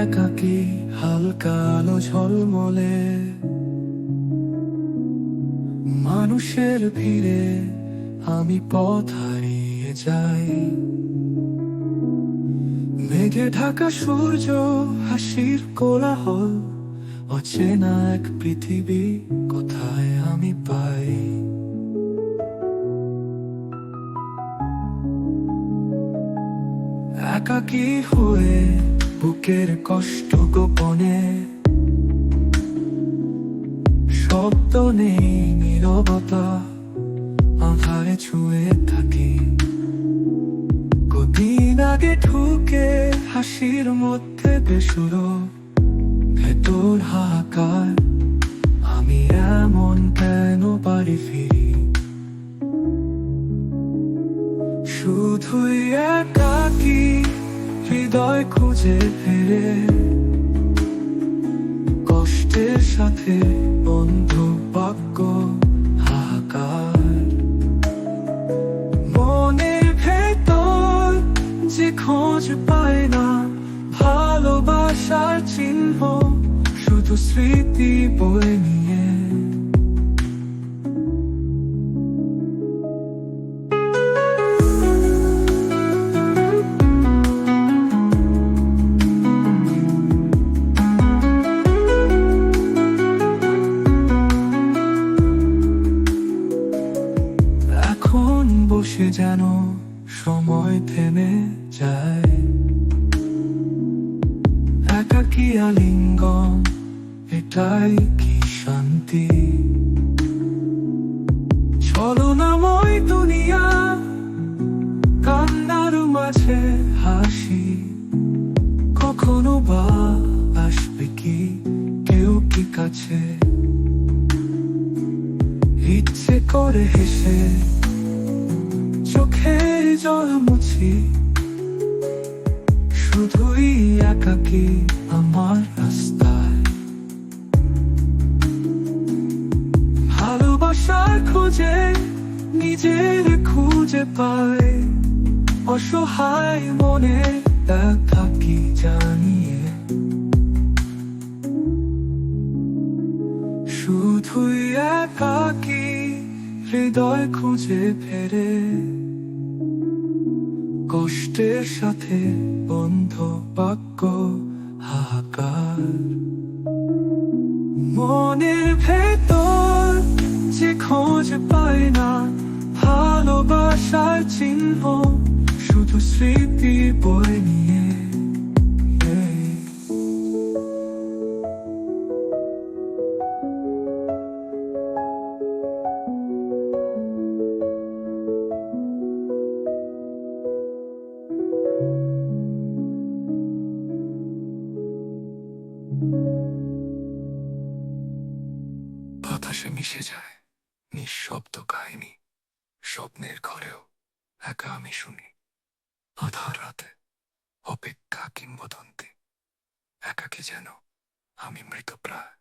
একাকী হালকা আলো ঝলমলে, মানুষের ভিড়ে আমি পথ হারিয়ে যাই। মেঘে ঢাকা সূর্য, হাসির কোলাহল, অচেনা এক পৃথিবী কোথায় আমি পাই। একাকী হয়ে বুকের কষ্ট গোপনে, শব্দ নেই নীরবতা, আঁধারে ছুঁয়ে থাকি। কদিন আগে ঢুকে হাসির মধ্যে বেসুরো, ভেতর হাহাকার, আমি এমন কেন বাড়ি ফিরি। শুধুই একাকী হৃদয় খুঁজে ফেরে, কষ্টের সাথে বন্ধু বাক্য হাহাকার। মনের ভেতর যে খোঁজ পায় না ভালোবাসার চিহ্ন, শুধু স্মৃতি বয়ে নিয়ে। এখন বসে যেন সময় থেমে যায়, একাকী আলিঙ্গন, এটাই কি শান্তি। ছলনাময় দুনিয়া, কান্নার মাঝে হাসি, কখনো বা আসবে কি কেউ কি কাছে। ইচ্ছে করে হেসে চোখের জল মুছি, শুধুই একাকী আমার রাস্তায়। ভালোবাসার খোঁজে নিজের খুঁজে পাই, অসহায় মনে একাকী জানিয়ে। শুধুই একাকী হৃদয় খুঁজে ফেরে, কষ্টের সাথে বন্ধ বাক্য হাহাকার। মনের ভেতর যে খোঁজ পায় না ভালোবাসার চিহ্ন, শুধু স্মৃতি বয়ে নিয়ে। বাতাসে মিশে যায় নিঃশব্দ কাহিনী, স্বপ্নের ঘরেও একা আমি শুনি। আধার রাতে অপেক্ষা কিংবদন্তি, একাকী যেন আমি মৃতপ্রায়।